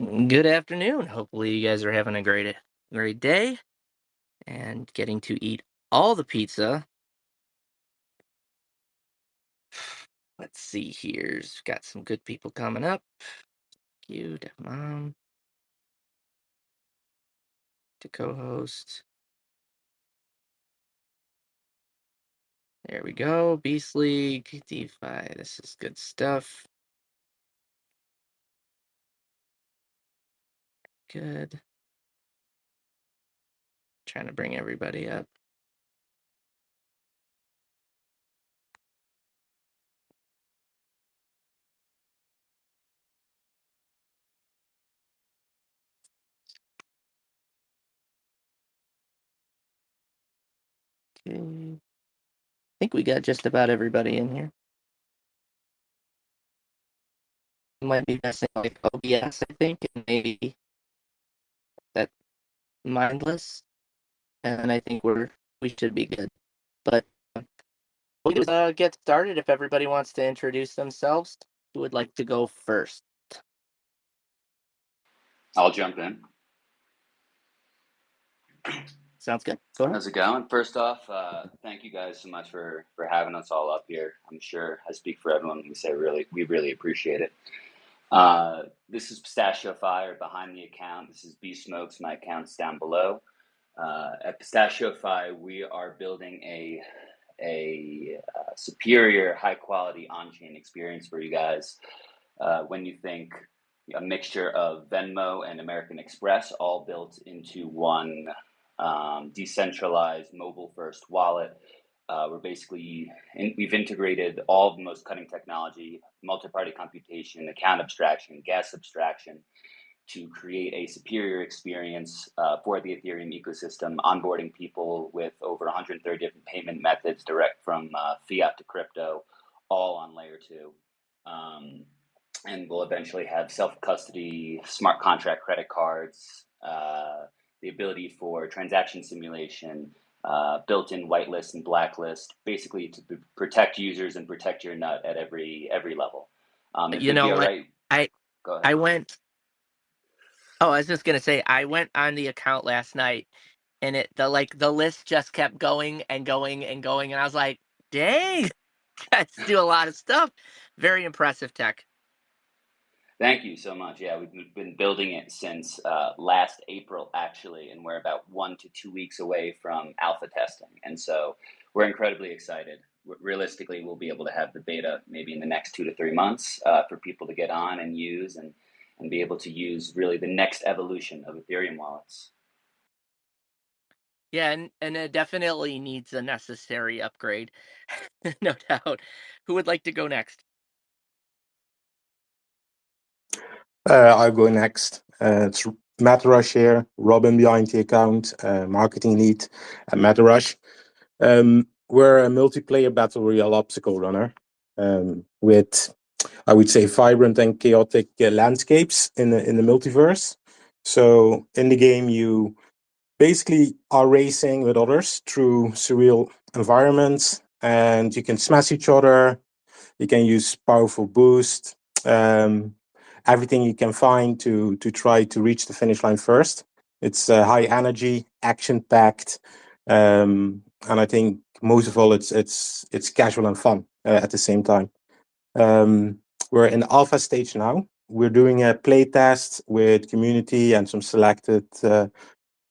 Good afternoon. Hopefully you guys are having a great day and getting to eat all the pizza. Let's see here's got some good people coming up. You, Def Mom, to co-host. There we go. Beast League, DeFi. This is good stuff. Good. Trying to bring everybody up. Okay. I think we got just about everybody in here. Might be messing like OBS, I think, and maybe that mindless. And I think we should be good. But we'll just get started if everybody wants to introduce themselves. Who would like to go first? I'll jump in. Sounds good. Go ahead. How's it going? First off, thank you guys so much for having us all up here. I'm sure I speak for everyone when we really appreciate it. This is Pistachio Fire behind the account. This is B Smokes. My account's down below. At Pistachio Fi, we are building a superior, high quality on chain experience for you guys. When you think a mixture of Venmo and American Express, all built into one decentralized mobile first wallet. We've integrated all of the most cutting technology, multi-party computation, account abstraction, gas abstraction, to create a superior experience for the Ethereum ecosystem, onboarding people with over 130 different payment methods direct from fiat to crypto, all on layer 2. And we'll eventually have self-custody, smart contract credit cards, the ability for transaction simulation, built-in whitelist and blacklist, basically to protect users and protect your nut at every level. If You it'd be know all what? right, I go ahead. I went. Oh, I was just gonna say I went on the account last night, and the list just kept going and going and going, and I was like, "Dang, guys do a lot of stuff." Very impressive tech. Thank you so much. Yeah, we've been building it since last April, actually, and we're about 1 to 2 weeks away from alpha testing. And so we're incredibly excited. Realistically, we'll be able to have the beta maybe in the next 2 to 3 months for people to get on and use and be able to use really the next evolution of Ethereum wallets. Yeah, and it definitely needs a necessary upgrade, no doubt. Who would like to go next? I'll go next. It's Matt Rush here, Robin behind the account, marketing lead at Matt Rush. We're a multiplayer battle royale obstacle runner with, I would say, vibrant and chaotic landscapes in the multiverse. So in the game, you basically are racing with others through surreal environments, and you can smash each other. You can use powerful boost. Um, Everything you can find to try to reach the finish line first. It's high energy, action packed, and I think most of all, it's casual and fun at the same time. We're in the alpha stage now. We're doing a play test with community and some selected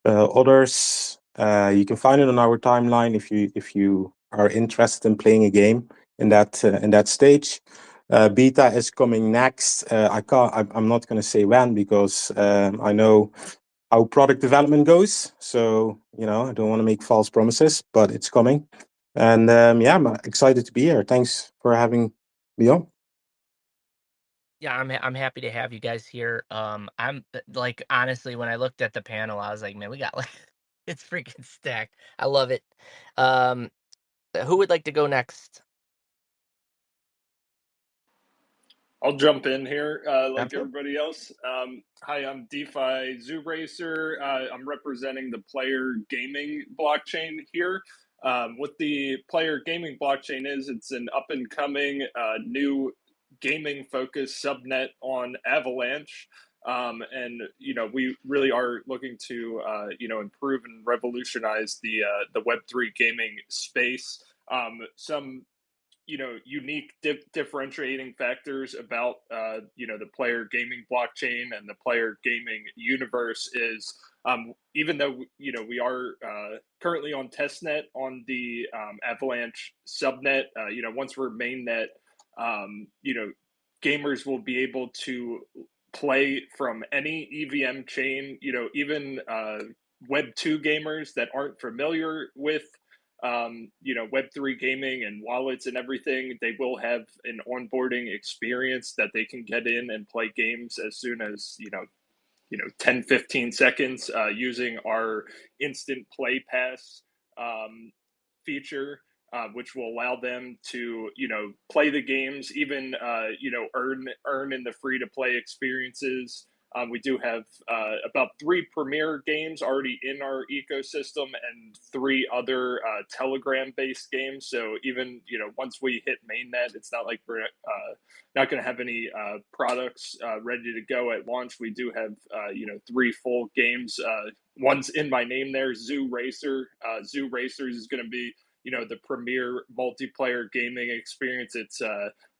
others. You can find it on our timeline if you are interested in playing a game in that stage. Beta is coming next. I'm not going to say when because I know how product development goes. So I don't want to make false promises, but it's coming. And yeah, I'm excited to be here. Thanks for having me on. Yeah, I'm happy to have you guys here. I'm like honestly, when I looked at the panel, I was like, man, we got like it's freaking stacked. I love it. Um, who would like to go next? I'll jump in here like Sounds good. everybody else. Hi, I'm DeFi Zoo Racer. I'm representing the player gaming blockchain here. What the player gaming blockchain is, it's an up and coming new gaming focused subnet on Avalanche. And we really are looking to improve and revolutionize the Web3 gaming space. Some unique differentiating factors about the player gaming blockchain and the player gaming universe is, even though we are currently on testnet on the Avalanche subnet, once we're mainnet, gamers will be able to play from any EVM chain. Even Web2 gamers that aren't familiar with Web3 gaming and wallets and everything, they will have an onboarding experience that they can get in and play games as soon as 10-15 seconds, using our instant play pass feature, which will allow them to play the games, even earn in the free to play experiences. We do have about 3 premier games already in our ecosystem and 3 other Telegram based games. So even once we hit mainnet, it's not like we're not going to have any products ready to go at launch. We do have 3 full games. One's in my name there, Zoo Racer. Zoo Racers is going to be the premier multiplayer gaming experience. It's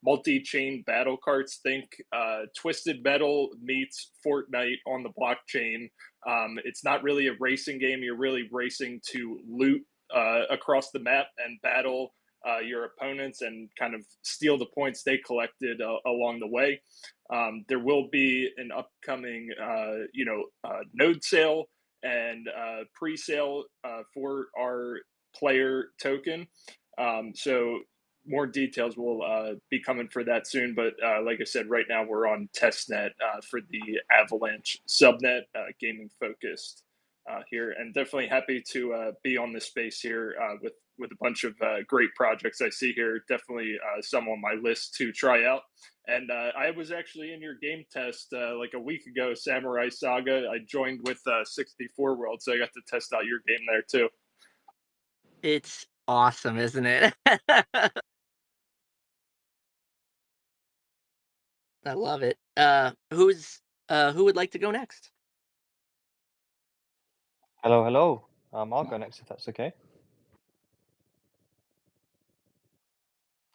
multi-chain battle carts. Think Twisted Metal meets Fortnite on the blockchain. It's not really a racing game. You're really racing to loot across the map and battle your opponents and kind of steal the points they collected along the way. There will be an upcoming node sale and pre-sale for our player token. So more details will be coming for that soon. But like I said, right now we're on testnet for the Avalanche subnet, gaming focused here, and definitely happy to be on this space here with a bunch of great projects I see here. Definitely some on my list to try out. And I was actually in your game test like a week ago, Samurai Saga. I joined with 64 World, so I got to test out your game there too. It's awesome, isn't it? I love it. Who would like to go next? Hello, hello. I'll go next if that's okay.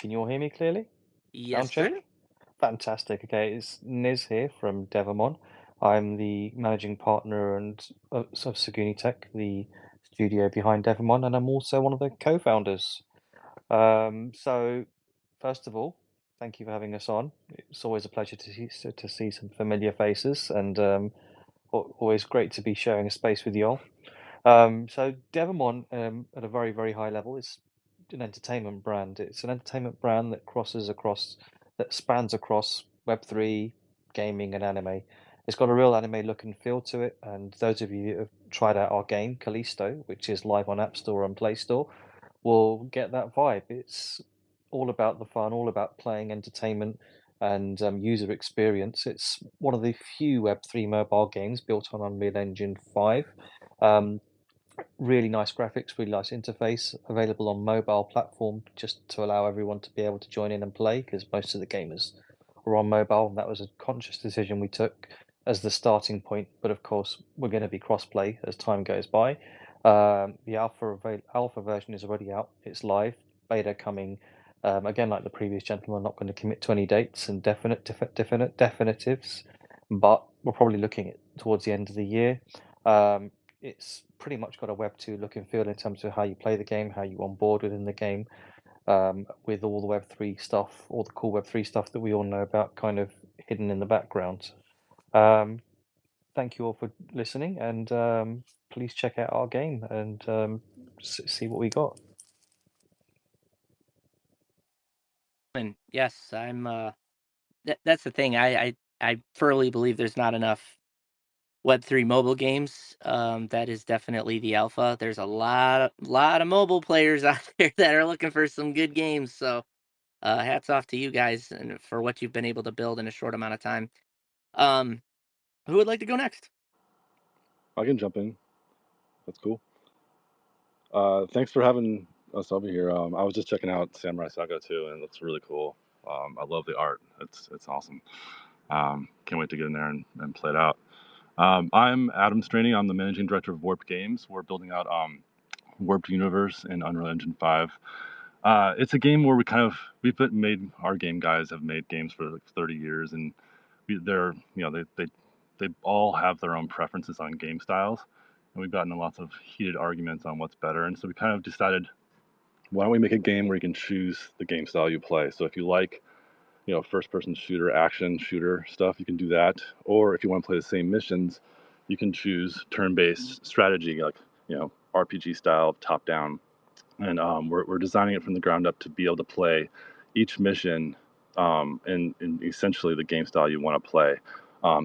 Can you all hear me clearly? Yes, Sound check? sir. Fantastic. Okay, it's Niz here from Devamon. I'm the managing partner and of Saguni Tech, the studio behind Devamon, and I'm also one of the co-founders. So, first of all, thank you for having us on. It's always a pleasure to see some familiar faces, and always great to be sharing a space with you all. So Devamon, at a very, very high level, is an entertainment brand. It's an entertainment brand that spans across Web3, gaming, and anime. It's got a real anime look and feel to it. And those of you who have tried out our game, Callisto, which is live on App Store and Play Store, will get that vibe. It's all about the fun, all about playing entertainment and user experience. It's one of the few Web3 mobile games built on Unreal Engine 5. Really nice graphics, really nice interface, available on mobile platform just to allow everyone to be able to join in and play, because most of the gamers were on mobile, and that was a conscious decision we took as the starting point. But of course, we're going to be crossplay as time goes by. The alpha version is already out. It's live. Beta coming. Again, like the previous gentleman, I'm not going to commit to any dates and definitives, but we're probably looking at towards the end of the year. It's pretty much got a Web2 look and feel in terms of how you play the game, how you onboard within the game, with all the Web3 stuff, all the cool Web3 stuff that we all know about, kind of hidden in the background. Thank you all for listening, and please check out our game and see what we got. And yes, I'm. That's the thing. I firmly believe there's not enough Web3 mobile games. That is definitely the alpha. There's a lot of mobile players out there that are looking for some good games. So, hats off to you guys and for what you've been able to build in a short amount of time. Who would like to go next? I can jump in. That's cool. Thanks for having us over here. I was just checking out Samurai Saga too, and it looks really cool. I love the art. It's awesome. Can't wait to get in there and play it out. I'm Adam Straney. I'm the managing director of Warped Games. We're building out Warped Universe in Unreal Engine 5. It's a game where our game guys have made games for like 30 years, and they all have their own preferences on game styles, and we've gotten in lots of heated arguments on what's better. And so we kind of decided, why don't we make a game where you can choose the game style you play? So if you like, first-person shooter, action shooter stuff, you can do that. Or if you want to play the same missions, you can choose turn-based strategy, like RPG style, top-down. And we're designing it from the ground up to be able to play each mission in essentially the game style you want to play.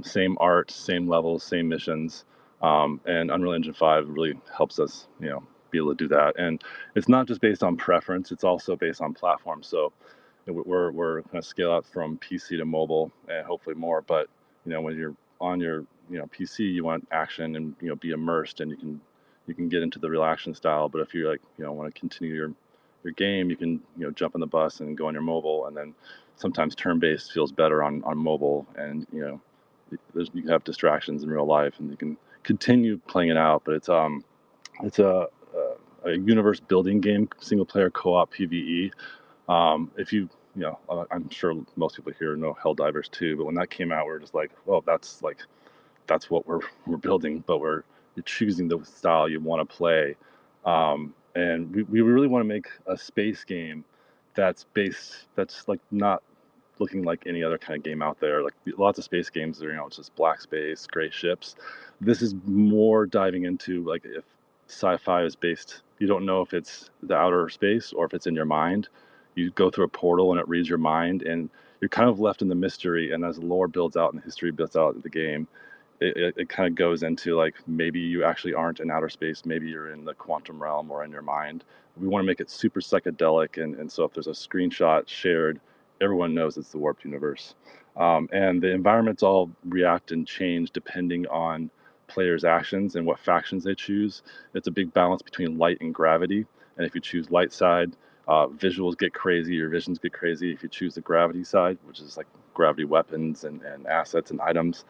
Same art, same levels, same missions, and Unreal Engine 5 really helps us, be able to do that. And it's not just based on preference; it's also based on platform. So we're going to scale out from PC to mobile and hopefully more. But when you're on your PC, you want action and be immersed, and you can get into the real action style. But if you want to continue your game, you can jump on the bus and go on your mobile. And then sometimes turn-based feels better on mobile, and you have distractions in real life, and you can continue playing it out. But it's a universe building game, single player co-op PvE. If I'm sure most people here know Helldivers 2, but when that came out, we were just like, well, that's what we're building, but you're choosing the style you want to play. And we really want to make a space game that's like not looking like any other kind of game out there. Like lots of space games are, it's just black space, gray ships. This is more diving into, like, if sci-fi is based, you don't know if it's the outer space or if it's in your mind. You go through a portal and it reads your mind, and you're kind of left in the mystery. And as the lore builds out and the history builds out of the game, it kind of goes into, like, maybe you actually aren't in outer space, maybe you're in the quantum realm or in your mind. We want to make it super psychedelic, and so if there's a screenshot shared, everyone knows it's the Warped Universe. And the environments all react and change depending on players' actions and what factions they choose. It's a big balance between light and gravity, and if you choose light side, visuals get crazy, your visions get crazy. If you choose the gravity side, which is like gravity weapons and assets and items,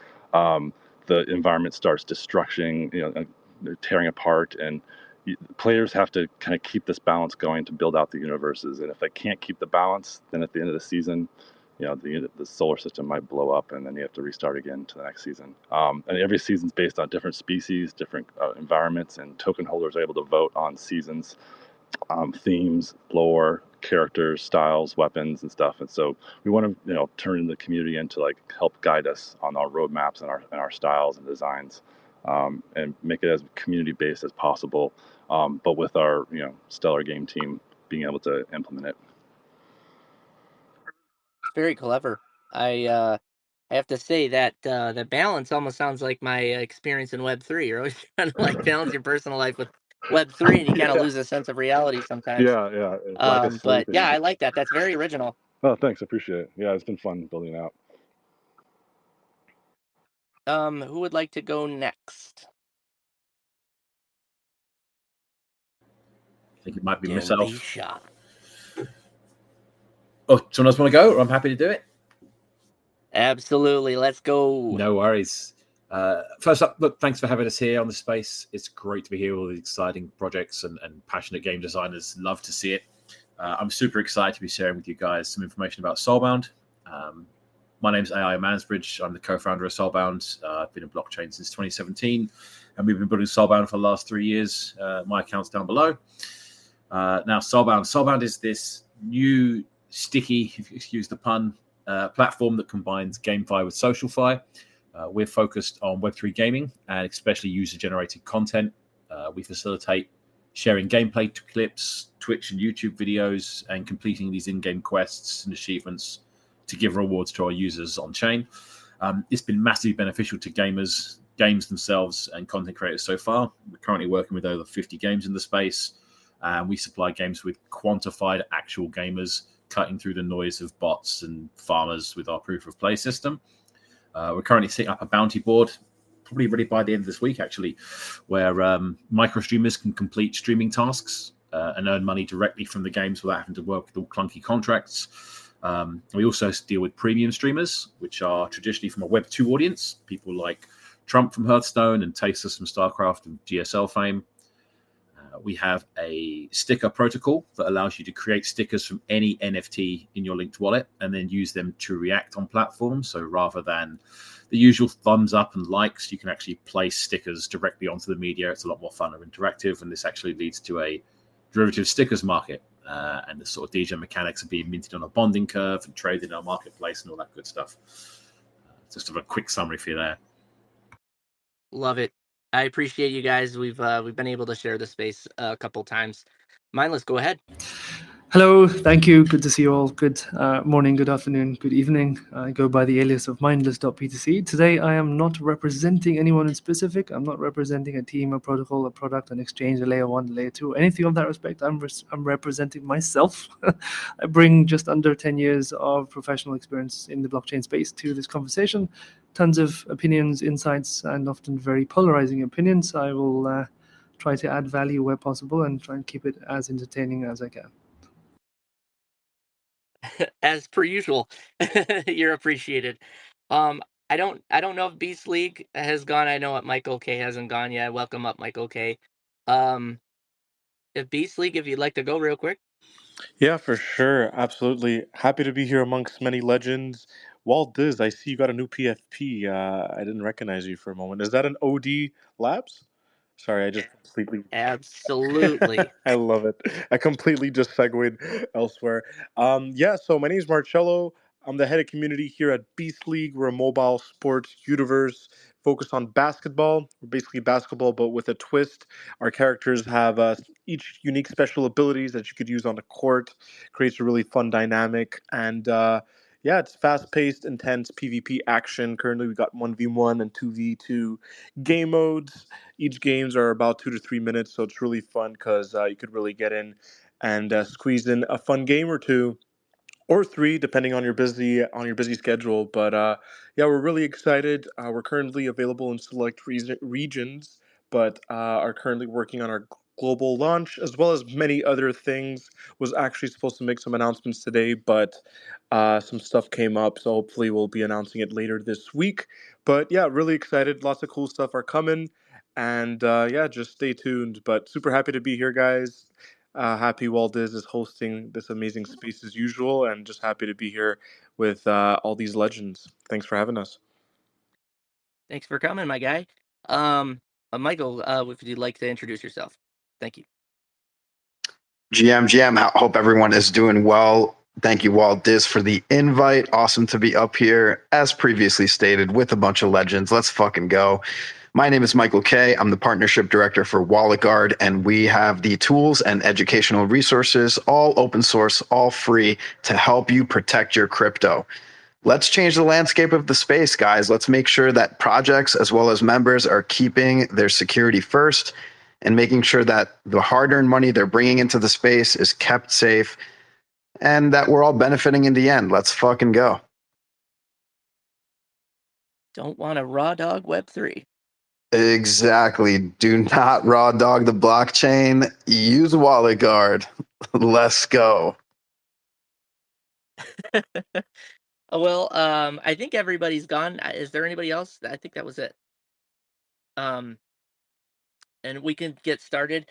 the environment starts destruction, tearing apart, and players have to kind of keep this balance going to build out the universes. And if they can't keep the balance, then at the end of the season, the solar system might blow up, and then you have to restart again to the next season. And every season's based on different species, different environments, and token holders are able to vote on seasons, themes, lore, characters, styles, weapons, and stuff. And so we want to, turn the community into, like, help guide us on our roadmaps and our styles and designs, and make it as community based as possible. But with our, stellar game team being able to implement it. It's very clever. I have to say that the balance almost sounds like my experience in Web3. You're always trying to, like, balance your personal life with Web3, and you kind of lose a sense of reality sometimes. Yeah. It's like a But sleeping. yeah, I like that. That's very original. Oh, thanks. I appreciate it. Yeah, it's been fun building it out. Who would like to go next? I think it might be Don't myself. be shy. Oh, someone else want to go? I'm happy to do it. Absolutely. Let's go. No worries. First up, look, thanks for having us here on the space. It's great to be here with all these exciting projects and passionate game designers. Love to see it. I'm super excited to be sharing with you guys some information about Soulbound. My name's AI Mansbridge. I'm the co-founder of Soulbound. I've been in blockchain since 2017, and we've been building Soulbound for the last 3 years. My account's down below. Now, Soulbound is this new sticky, if you excuse the pun, platform that combines GameFi with SocialFi. We're focused on Web3 gaming and especially user-generated content. We facilitate sharing gameplay clips, Twitch and YouTube videos, and completing these in-game quests and achievements to give rewards to our users on chain. It's been massively beneficial to gamers, games themselves, and content creators so far. We're currently working with over 50 games in the space, and we supply games with quantified actual gamers, cutting through the noise of bots and farmers with our proof of play system. We're currently setting up a bounty board, probably ready by the end of this week, actually, where micro streamers can complete streaming tasks and earn money directly from the games without having to work with all clunky contracts. We also deal with premium streamers, which are traditionally from a Web 2 audience, people like Trump from Hearthstone and Tasteless from StarCraft and GSL fame. We have a sticker protocol that allows you to create stickers from any NFT in your linked wallet and then use them to react on platforms. So rather than the usual thumbs up and likes, you can actually place stickers directly onto the media. It's a lot more fun and interactive, and this actually leads to a derivative stickers market. And the sort of DJ mechanics are being minted on a bonding curve and traded in our marketplace and all that good stuff. Just a quick summary for you there. Love it. I appreciate you guys. We've been able to share the space a couple times. Mindless, go ahead. Hello, thank you. Good to see you all. Good morning, good afternoon, good evening. I go by the alias of mindless.ptc. Today, I am not representing anyone in specific. I'm not representing a team, a protocol, a product, an exchange, a layer 1, layer 2, anything of that respect. I'm representing myself. I bring just under 10 years of professional experience in the blockchain space to this conversation. Tons of opinions, insights, and often very polarizing opinions. I will try to add value where possible and try and keep it as entertaining as I can. As per usual, you're appreciated. I don't know if Beast League has gone. I know Michael K hasn't gone yet. Welcome up, Michael K. If Beast League, if you'd like to go real quick. Yeah, for sure. Absolutely. Happy to be here amongst many legends. Walt Diz, I see you got a new PFP. I didn't recognize you for a moment. Is that an OD Labs? Sorry, I just completely. Absolutely. I love it. I completely just segued elsewhere. Yeah, so my name is Marcello. I'm the head of community here at Beast League. We're a mobile sports universe focused on basketball. We're basically basketball, but with a twist. Our characters have each unique special abilities that you could use on the court. Creates a really fun dynamic. And yeah, it's fast paced, intense PvP action. Currently, we got 1v1 and 2v2 game modes. Each games are about 2 to 3 minutes, so it's really fun because you could really get in and squeeze in a fun game or two or three, depending on your busy schedule. But yeah, we're really excited. We're currently available in select regions, but are currently working on our global launch as well as many other things. Was actually supposed to make some announcements today, but some stuff came up, so hopefully we'll be announcing it later this week. But yeah, really excited. Lots of cool stuff are coming, and yeah, just stay tuned. But super happy to be here, guys. Happy Walt Diz is hosting this amazing space as usual, and just happy to be here with all these legends. Thanks for having us. Thanks for coming, my guy. Michael, if you'd like to introduce yourself. Thank you. GM, I hope everyone is doing well. Thank you, Walt Diz, for the invite. Awesome to be up here, as previously stated, with a bunch of legends. Let's fucking go. My name is Michael K. I'm the partnership director for WalletGuard, and we have the tools and educational resources, all open source, all free, to help you protect your crypto. Let's change the landscape of the space, guys. Let's make sure that projects as well as members are keeping their security first and making sure that the hard-earned money they're bringing into the space is kept safe and that we're all benefiting in the end. Let's fucking go. Don't want to raw dog Web3. Exactly. Do not raw dog the blockchain. Use WalletGuard. Let's go. Well, I think everybody's gone. Is there anybody else? I think that was it. And we can get started.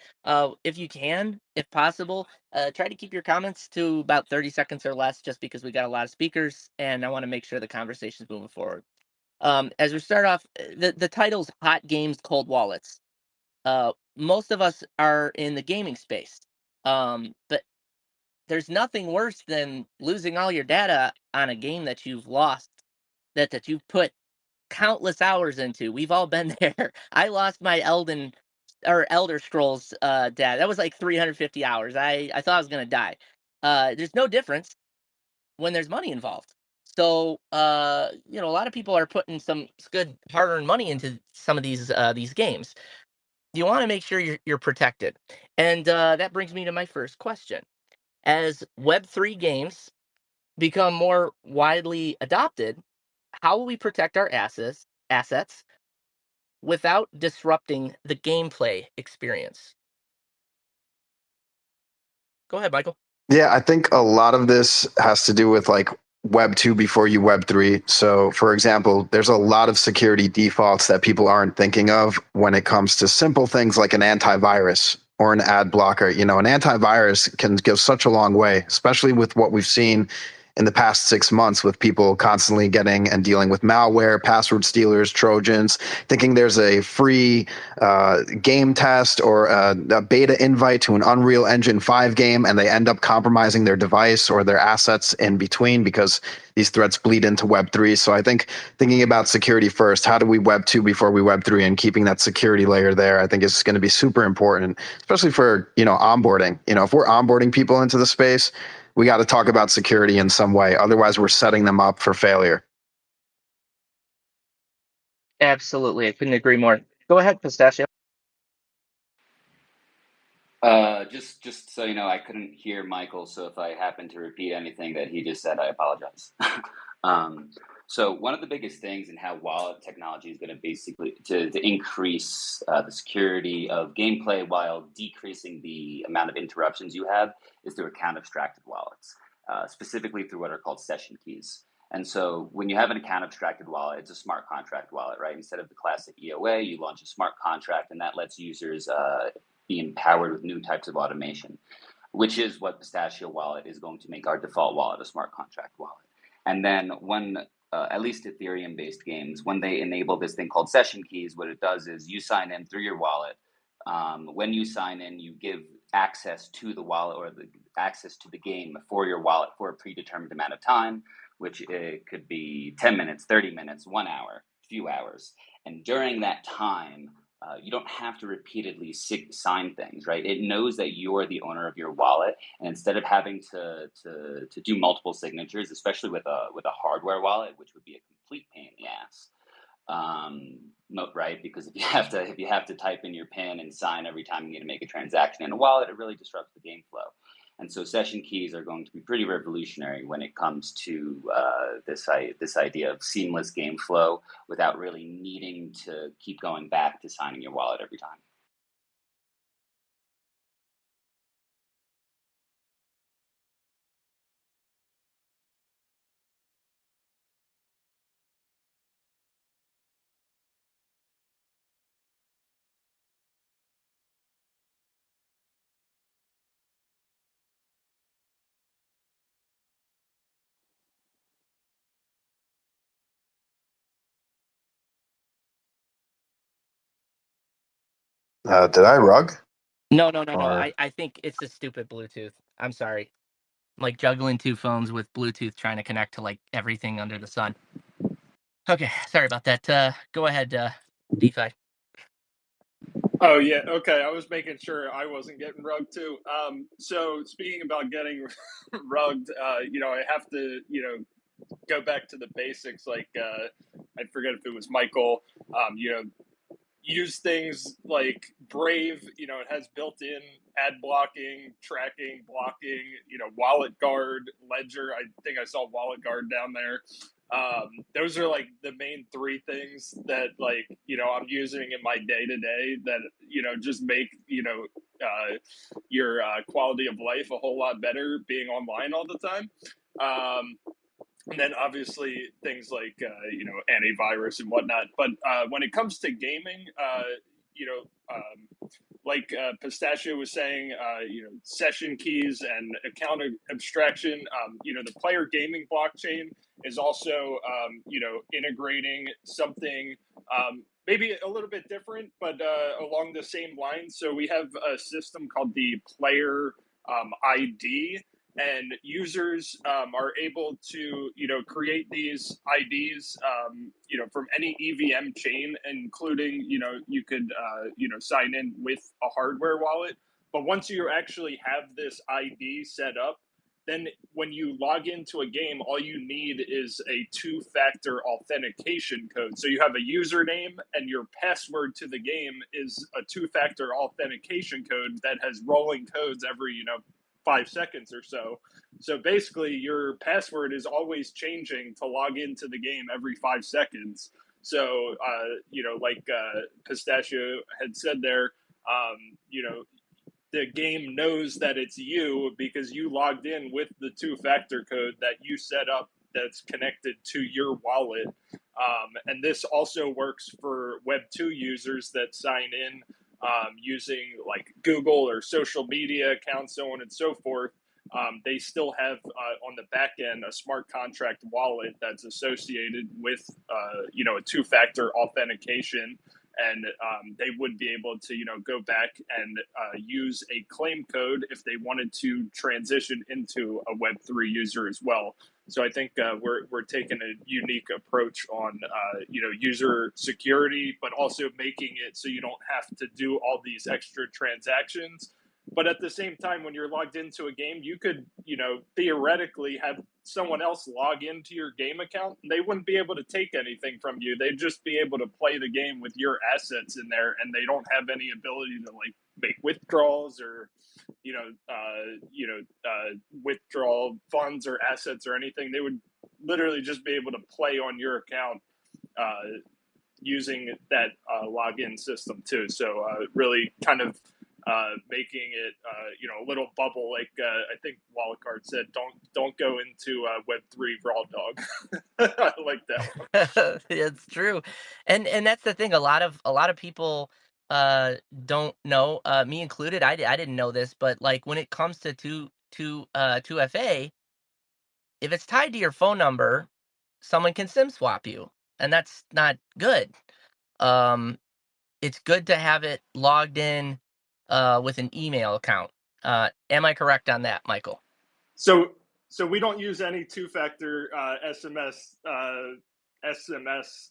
If you can, if possible, try to keep your comments to about 30 seconds or less, just because we got a lot of speakers, and I want to make sure the conversation's moving forward. As we start off, the title's Hot Games, Cold Wallets. Most of us are in the gaming space, but there's nothing worse than losing all your data on a game that you've lost, that you've put countless hours into. We've all been there. I lost my Elder Scrolls data. That was like 350 hours. I thought I was gonna die. There's no difference when there's money involved. So a lot of people are putting some good hard-earned money into some of these games. You want to make sure you're protected, and that brings me to my first question. As Web3 games become more widely adopted, how will we protect our assets without disrupting the gameplay experience? Go ahead, Michael. Yeah, I think a lot of this has to do with like Web 2 before you Web 3. So, for example, there's a lot of security defaults that people aren't thinking of when it comes to simple things like an antivirus or an ad blocker. You know, an antivirus can go such a long way, especially with what we've seen in the past 6 months with people constantly getting and dealing with malware, password stealers, Trojans, thinking there's a free game test or a beta invite to an Unreal Engine 5 game, and they end up compromising their device or their assets in between because these threats bleed into Web 3. So I think thinking about security first, how do we Web 2 before we Web 3, and keeping that security layer there, I think is going to be super important, especially for, onboarding. If we're onboarding people into the space, we got to talk about security in some way. Otherwise, we're setting them up for failure. Absolutely, I couldn't agree more. Go ahead, Pistachio. Just so you know, I couldn't hear Michael, so if I happen to repeat anything that he just said, I apologize. So one of the biggest things in how wallet technology is going to basically to increase the security of gameplay while decreasing the amount of interruptions you have is through account abstracted wallets, specifically through what are called session keys. And so when you have an account abstracted wallet, it's a smart contract wallet, right? Instead of the classic EOA, you launch a smart contract, and that lets users be empowered with new types of automation, which is what Pistachio Wallet is going to make our default wallet a smart contract wallet. And then when, at least Ethereum-based games, when they enable this thing called session keys, what it does is you sign in through your wallet. When you sign in, you give access to the wallet or the access to the game for your wallet for a predetermined amount of time, which it could be 10 minutes, 30 minutes, 1 hour, few hours. And during that time, you don't have to repeatedly sign things, right? It knows that you're the owner of your wallet, and instead of having to do multiple signatures, especially with a hardware wallet, which would be a complete pain in the ass, right? Because if you have to type in your PIN and sign every time you need to make a transaction in a wallet, it really disrupts the game flow. And so session keys are going to be pretty revolutionary when it comes to this idea of seamless game flow without really needing to keep going back to signing your wallet every time. Did I rug? No. Or I think it's a stupid Bluetooth. I'm sorry. I'm like juggling two phones with Bluetooth trying to connect to like everything under the sun. Okay, sorry about that. Go ahead, DeFi. Oh yeah, okay. I was making sure I wasn't getting rugged too. So speaking about getting rugged, I have to, go back to the basics. Like I forget if it was Michael. Use things like Brave. It has built-in ad blocking, tracking, blocking. Wallet Guard, Ledger. I think I saw Wallet Guard down there. Those are like the main three things that I'm using in my day to day that just make your quality of life a whole lot better being online all the time. And then obviously things like antivirus and whatnot. But when it comes to gaming, like Pistachio was saying, session keys and account abstraction. The player gaming blockchain is also integrating something maybe a little bit different, but along the same lines. So we have a system called the player ID, and users are able to create these IDs from any EVM chain, including you could sign in with a hardware wallet. But once you actually have this ID set up, then when you log into a game, all you need is a two-factor authentication code. So you have a username, and your password to the game is a two-factor authentication code that has rolling codes every 5 seconds or so. So basically, your password is always changing to log into the game every 5 seconds. So, like Pistachio had said there, the game knows that it's you because you logged in with the two-factor code that you set up that's connected to your wallet. And this also works for Web 2 users that sign in using like Google or social media accounts, so on and so forth. They still have on the back end a smart contract wallet that's associated with a two-factor authentication, and they would be able to go back and use a claim code if they wanted to transition into a Web3 user as well. So I think we're taking a unique approach on user security, but also making it so you don't have to do all these extra transactions. But at the same time, when you're logged into a game, you could, theoretically have someone else log into your game account, and they wouldn't be able to take anything from you. They'd just be able to play the game with your assets in there, and they don't have any ability to like make withdrawals or, withdraw funds or assets or anything. They would literally just be able to play on your account using that login system too. So really kind of making it a little bubble, like I think Wildcard said, don't go into Web3 raw dog. I like that one. It's true, and that's the thing. A lot of people don't know, me included. I didn't know this, but like when it comes to 2FA, if it's tied to your phone number, someone can SIM swap you, and that's not good. It's good to have it logged in with an email account. Am I correct on that, Michael? So we don't use any two-factor SMS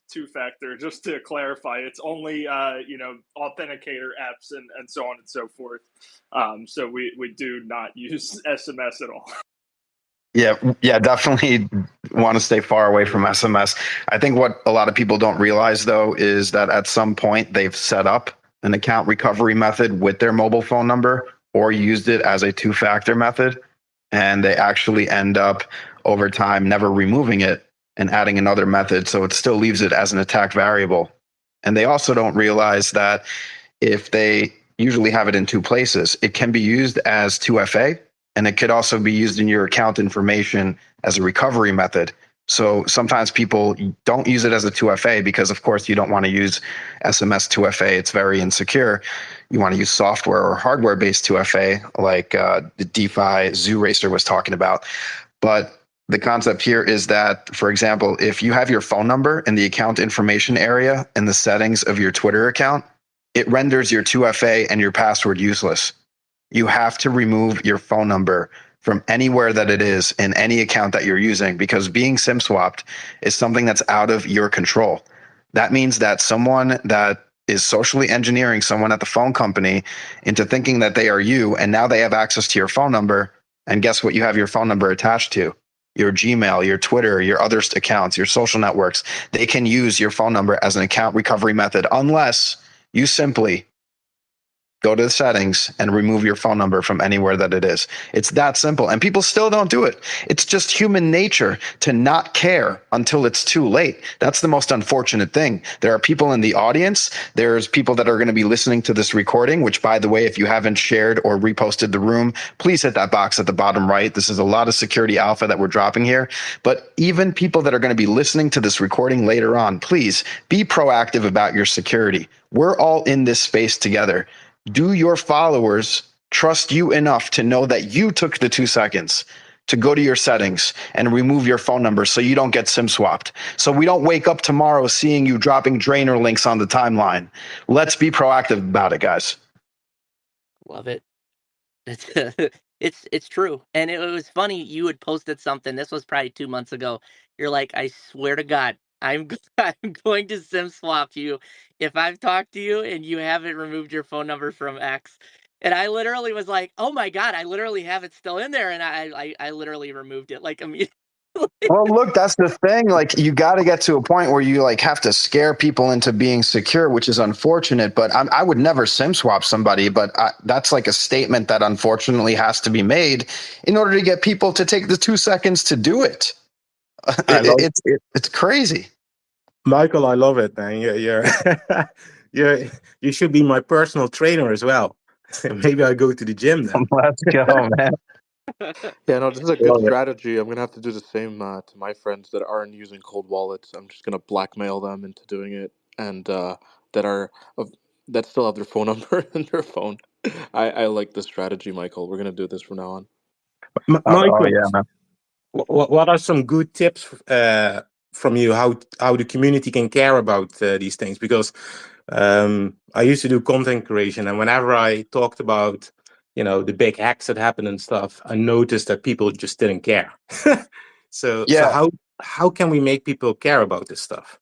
two-factor. Just to clarify, it's only authenticator apps and so on and so forth. So we do not use SMS at all. Yeah, definitely want to stay far away from SMS. I think what a lot of people don't realize, though, is that at some point they've set up an account recovery method with their mobile phone number or used it as a two-factor method, and they actually end up over time never removing it and adding another method, so it still leaves it as an attack variable. And they also don't realize that if they usually have it in two places, it can be used as 2FA, and it could also be used in your account information as a recovery method. So sometimes people don't use it as a 2FA because, of course, you don't want to use SMS 2FA. It's very insecure. You want to use software or hardware-based 2FA like the DeFi Zoo Racer was talking about. But the concept here is that, for example, if you have your phone number in the account information area in the settings of your Twitter account, it renders your 2FA and your password useless. You have to remove your phone number from anywhere that it is in any account that you're using, because being SIM swapped is something that's out of your control. That means that someone that is socially engineering someone at the phone company into thinking that they are you, and now they have access to your phone number, and guess what you have your phone number attached to? Your Gmail, your Twitter, your other accounts, your social networks. They can use your phone number as an account recovery method unless you simply go to the settings and remove your phone number from anywhere that it is. It's that simple. And people still don't do it. It's just human nature to not care until it's too late. That's the most unfortunate thing. There are people in the audience. There's people that are going to be listening to this recording, which, by the way, if you haven't shared or reposted the room, please hit that box at the bottom right. This is a lot of security alpha that we're dropping here. But even people that are going to be listening to this recording later on, please be proactive about your security. We're all in this space together. Do your followers trust you enough to know that you took the 2 seconds to go to your settings and remove your phone number so you don't get SIM swapped? So we don't wake up tomorrow seeing you dropping drainer links on the timeline. Let's be proactive about it, guys. Love it. It's true. And it was funny, you had posted something. This was probably 2 months ago. You're like, I swear to God, I'm going to SIM swap you if I've talked to you and you haven't removed your phone number from X. And I literally was like, oh my God, I literally have it still in there, and I literally removed it like immediately. Well, look, that's the thing. Like, you got to get to a point where you like have to scare people into being secure, which is unfortunate. But I would never SIM swap somebody. But that's like a statement that unfortunately has to be made in order to get people to take the 2 seconds to do it. It's crazy. Michael, I love it, man. You should be my personal trainer as well. Maybe I go to the gym then. Let's go, man. Yeah, no, this is a good Love it. strategy. I'm gonna have to do the same to my friends that aren't using cold wallets. I'm just gonna blackmail them into doing it, and that are of that still have their phone number in their phone. I like this strategy, Michael. We're gonna do this from now on. Oh Michael, yeah, man. what are some good tips from you how the community can care about these things? Because I used to do content creation, and whenever I talked about the big hacks that happen and stuff, I noticed that people just didn't care. So Yeah. how can we make people care about this stuff?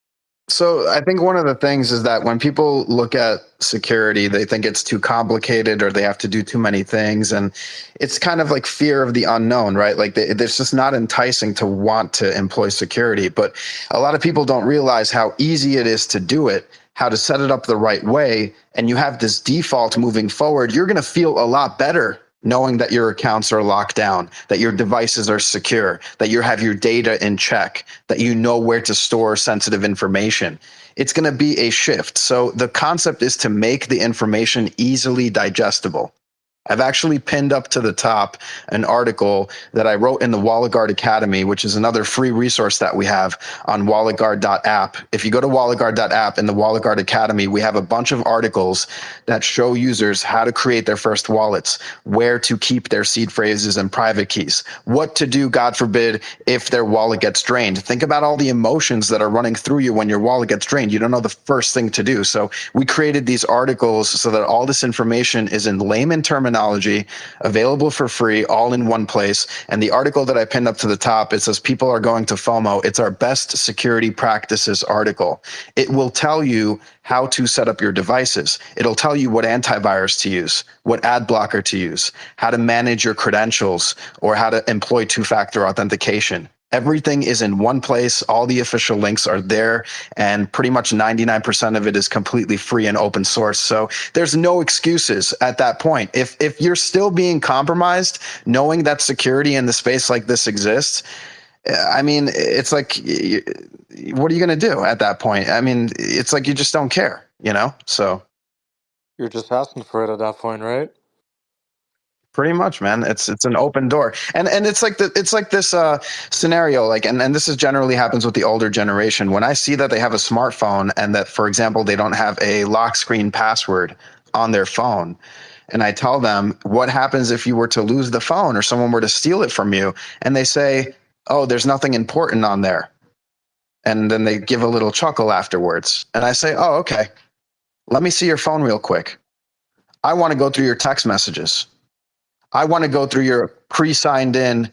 So I think one of the things is that when people look at security, they think it's too complicated or they have to do too many things. And it's kind of like fear of the unknown, right? Like it's just not enticing to want to employ security. But a lot of people don't realize how easy it is to do it, how to set it up the right way. And you have this default moving forward. You're going to feel a lot better knowing that your accounts are locked down, that your devices are secure, that you have your data in check, that you know where to store sensitive information. It's going to be a shift. So the concept is to make the information easily digestible. I've actually pinned up to the top an article that I wrote in the WalletGuard Academy, which is another free resource that we have on walletguard.app. If you go to walletguard.app in the WalletGuard Academy, we have a bunch of articles that show users how to create their first wallets, where to keep their seed phrases and private keys, what to do, God forbid, if their wallet gets drained. Think about all the emotions that are running through you when your wallet gets drained. You don't know the first thing to do. So we created these articles so that all this information is in layman terminology, available for free, all in one place. And the article that I pinned up to the top, it says people are going to FOMO. It's our best security practices article. It will tell you how to set up your devices. It'll tell you what antivirus to use, what ad blocker to use, how to manage your credentials, or how to employ two-factor authentication. Everything is in one place. All the official links are there, and pretty much 99% of it is completely free and open source. So there's no excuses at that point. If you're still being compromised, knowing that security in the space like this exists, I mean, it's like, what are you going to do at that point? I mean, it's like you just don't care, So You're just asking for it at that point, right? pretty much, man. It's an open door, and it's like this scenario, like, and this is generally happens with the older generation. When I see that they have a smartphone and that, for example, they don't have a lock screen password on their phone, and I tell them, what happens if you were to lose the phone or someone were to steal it from you, and they say, oh, there's nothing important on there, and then they give a little chuckle afterwards, and I say, oh, okay, let me see your phone real quick. I want to go through your text messages. I want to go through your pre-signed in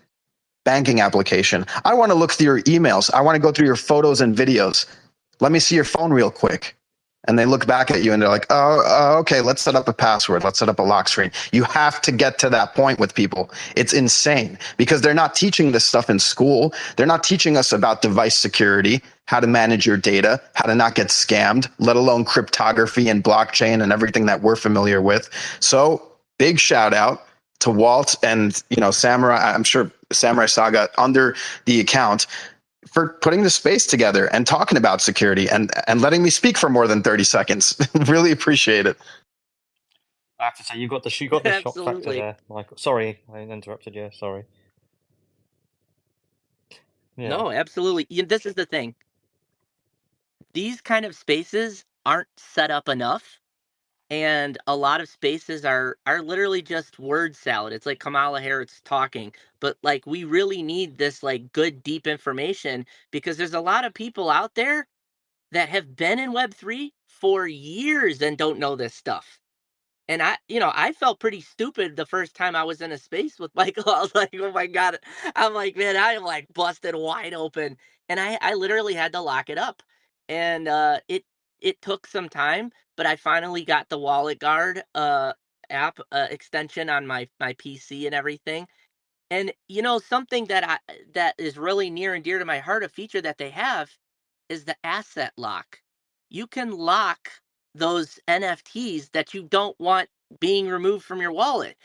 banking application. I want to look through your emails. I want to go through your photos and videos. Let me see your phone real quick. And they look back at you and they're like, oh, okay, let's set up a password. Let's set up a lock screen. You have to get to that point with people. It's insane because they're not teaching this stuff in school. They're not teaching us about device security, how to manage your data, how to not get scammed, let alone cryptography and blockchain and everything that we're familiar with. So big shout out to Walt and Samurai. I'm sure Samurai Saga under the account for putting the space together and talking about security and letting me speak for more than 30 seconds. Really appreciate it. I have to say, you got the shock factor Absolutely. there, Michael. Sorry, I interrupted you. Sorry. Yeah. No, absolutely. This is the thing. These kind of spaces aren't set up enough, and a lot of spaces are literally just word salad. It's like Kamala Harris talking, but like we really need this like good deep information because there's a lot of people out there that have been in Web3 for years and don't know this stuff. And I felt pretty stupid the first time I was in a space with Michael. I was like, oh my God. I'm like, man, I am like busted wide open. And I literally had to lock it up. And it took some time, but I finally got the Wallet Guard app extension on my PC and everything. And something that is really near and dear to my heart, a feature that they have is the asset lock. You can lock those NFTs that you don't want being removed from your wallet.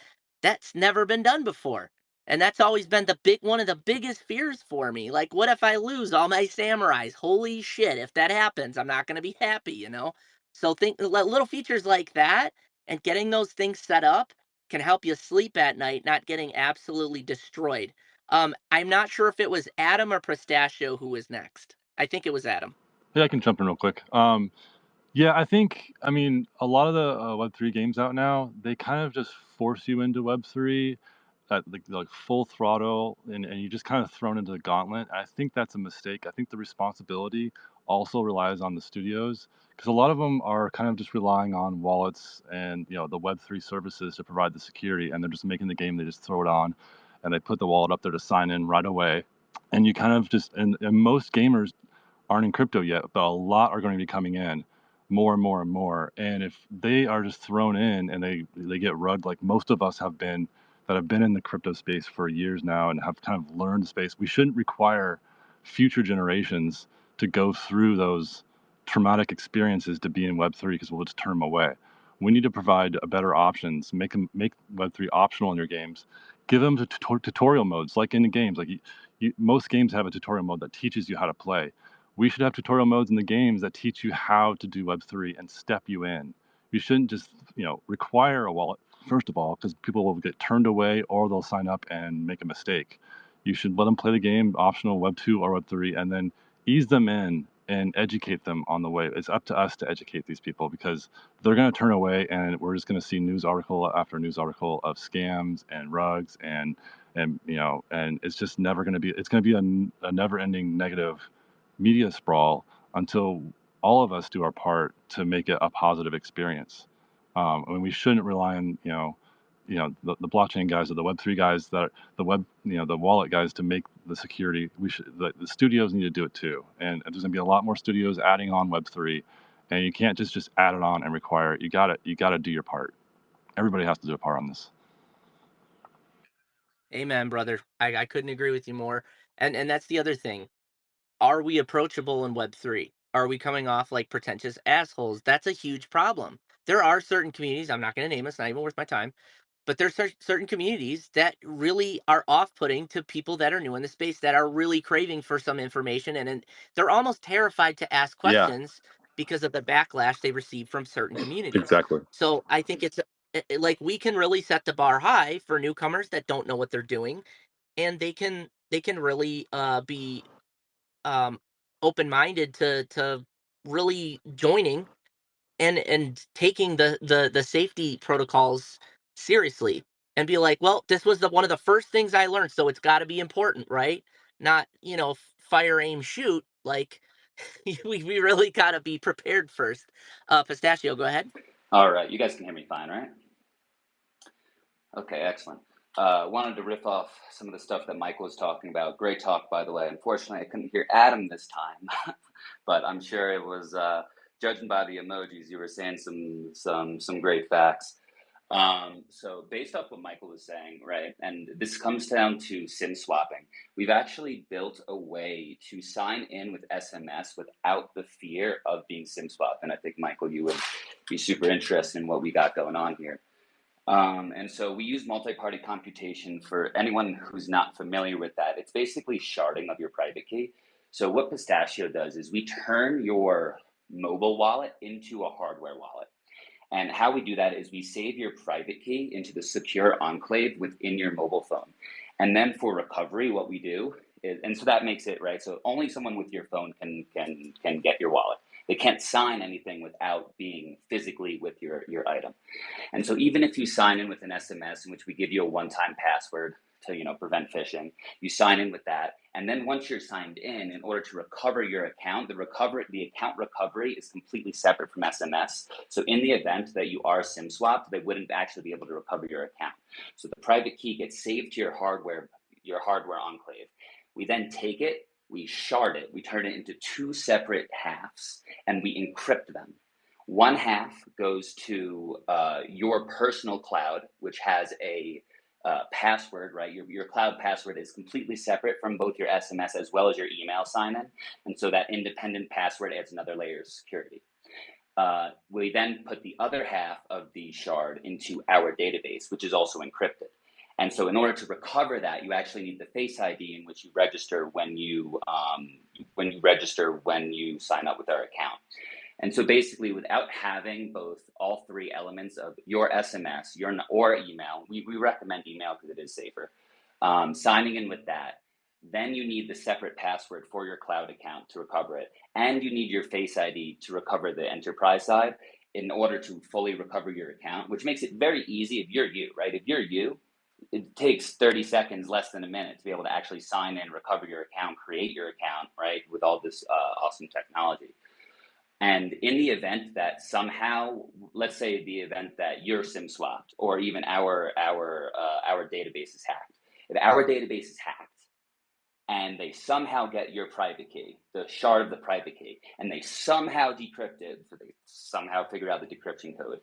That's never been done before. And that's always been one of the biggest fears for me. Like, what if I lose all my samurais? Holy shit, if that happens, I'm not going to be happy, So think little features like that And getting those things set up can help you sleep at night, not getting absolutely destroyed. I'm not sure if it was Adam or Pistachio who was next. I think it was Adam. Yeah, I can jump in real quick. Yeah, I mean, a lot of the Web3 games out now, they kind of just force you into Web3 at like full throttle, and you just kind of thrown into the gauntlet. I think that's a mistake. I think the responsibility also relies on the studios, because a lot of them are kind of just relying on wallets and the Web3 services to provide the security, and they're just making the game. They just throw it on, and they put the wallet up there to sign in right away, and you kind of just and most gamers aren't in crypto yet, but a lot are going to be coming in more and more and more. And if they are just thrown in and they get rugged, like most of us have been, that have been in the crypto space for years now and have kind of learned the space, we shouldn't require future generations to go through those traumatic experiences to be in Web3, because we'll just turn them away. We need to provide better options, make Web3 optional in your games, give them tutorial modes like in the games. Like most games have a tutorial mode that teaches you how to play. We should have tutorial modes in the games that teach you how to do Web3 and step you in. You shouldn't just, require a wallet, first of all, because people will get turned away or they'll sign up and make a mistake. You should let them play the game, optional Web2 or Web3, and then ease them in and educate them on the way. It's up to us to educate these people, because they're going to turn away and we're just going to see news article after news article of scams and rugs and it's just never going to be, it's going to be a never-ending negative media sprawl until all of us do our part to make it a positive experience. I mean, we shouldn't rely on the blockchain guys or the Web3 guys, that the the wallet guys, to make the security. The studios need to do it too, and there's gonna be a lot more studios adding on Web3, and you can't just add it on and require it. You gotta do your part. Everybody has to do a part on this. Amen, brother. I couldn't agree with you more. And that's the other thing. Are we approachable in Web3? Are we coming off like pretentious assholes? That's a huge problem. There are certain communities, I'm not going to name, it's not even worth my time, but there's certain communities that really are off-putting to people that are new in the space, that are really craving for some information, and they're almost terrified to ask Yeah, questions because of the backlash they receive from certain communities. exactly. So I think it's like we can really set the bar high for newcomers that don't know what they're doing, and they can really be um, open-minded to really joining and taking the safety protocols seriously, and be like, well, this was the one of the first things I learned, so it's got to be important, right? Not fire, aim, shoot. Like we really got to be prepared first. Pistachio, go ahead. All right, you guys can hear me fine, right? Okay, excellent. Wanted to riff off some of the stuff that Michael was talking about. Great talk, by the way. Unfortunately, I couldn't hear Adam this time, but I'm sure it was, judging by the emojis, you were saying some great facts. So based off what Michael was saying, right, and this comes down to SIM swapping. We've actually built a way to sign in with SMS without the fear of being SIM swapped. And I think, Michael, you would be super interested in what we got going on here. And so we use multi-party computation. For anyone who's not familiar with that, it's basically sharding of your private key. So what Pistachio does is we turn your mobile wallet into a hardware wallet. And how we do that is we save your private key into the secure enclave within your mobile phone. And then for recovery, what we do is, and so that makes it, right, so only someone with your phone can get your wallet. They can't sign anything without being physically with your item. And so even if you sign in with an SMS in which we give you a one-time password to prevent phishing, you sign in with that, and then once you're signed in order to recover your account, the account recovery is completely separate from SMS. So in the event that you are SIM swapped, they wouldn't actually be able to recover your account. So the private key gets saved to your hardware enclave. We then take it, we shard it, we turn it into two separate halves, and we encrypt them. One half goes to your personal cloud, which has a password, right? Your cloud password is completely separate from both your SMS as well as your email sign-in. And so that independent password adds another layer of security. We then put the other half of the shard into our database, which is also encrypted. And so in order to recover that, you actually need the Face ID in which you register when you sign up with our account. And so basically, without having all three elements of your SMS, or email, we recommend email because it is safer, signing in with that, then you need the separate password for your cloud account to recover it. And you need your Face ID to recover the enterprise side in order to fully recover your account, which makes it very easy if you're you, right? If you're you, it takes 30 seconds, less than a minute, to be able to actually sign in, recover your account, create your account, right? With all this awesome technology. And in the event that somehow, let's say the event that you're SIM swapped, or even our database is hacked. If our database is hacked and they somehow get your private key, the shard of the private key, and they somehow decrypt it, so they somehow figure out the decryption code,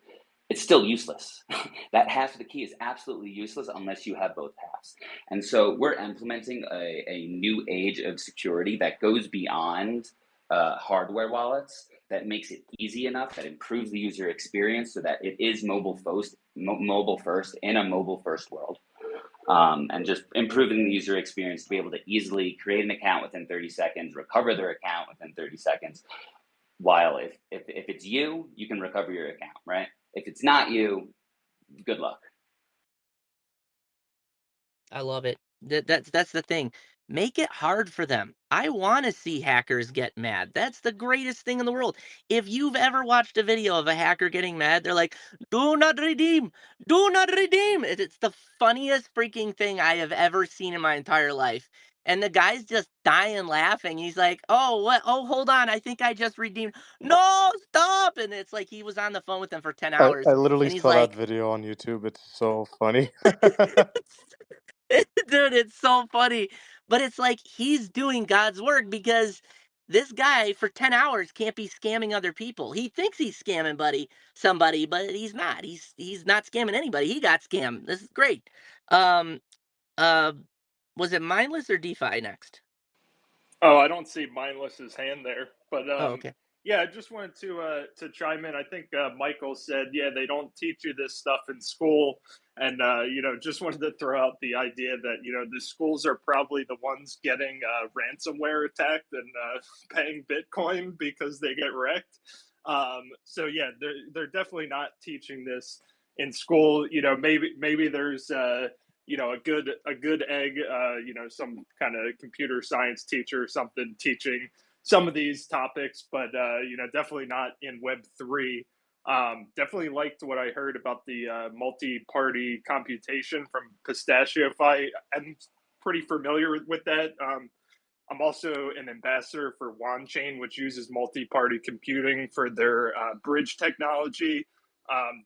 it's still useless. That hash of the key is absolutely useless unless you have both halves. And so we're implementing a new age of security that goes beyond hardware wallets, that makes it easy enough, that improves the user experience so that it is mobile first in a mobile first world. And just improving the user experience to be able to easily create an account within 30 seconds, recover their account within 30 seconds. While if it's you can recover your account, right? If it's not you, good luck. I love it. That's the thing. Make it hard for them. I want to see hackers get mad. That's the greatest thing in the world. If you've ever watched a video of a hacker getting mad, they're like, "Do not redeem. Do not redeem." It's the funniest freaking thing I have ever seen in my entire life. And the guy's just dying laughing. He's like, "Oh, what? Oh, hold on. I think I just redeemed." "No, stop." And it's like he was on the phone with them for 10 I hours literally and he's saw that like, video on YouTube. It's so funny. dude, it's so funny. But it's like he's doing God's work because this guy for 10 hours can't be scamming other people. He thinks he's scamming somebody, but he's not. He's not scamming anybody. He got scammed. This is great. Um uh was it mindless or DeFi next? Oh, I don't see Mindless's hand there, but Oh, okay. yeah, I just wanted to chime in. I think Michael said, yeah, they don't teach you this stuff in school, and just wanted to throw out the idea that the schools are probably the ones getting ransomware attacked and paying Bitcoin because they get wrecked. So yeah, they're definitely not teaching this in school. Maybe there's a good egg, some kind of computer science teacher or something teaching some of these topics, but definitely not in Web3. Definitely liked what I heard about the multi-party computation from Pistachio-Fi. I'm pretty familiar with that. I'm also an ambassador for WanChain, which uses multi-party computing for their bridge technology.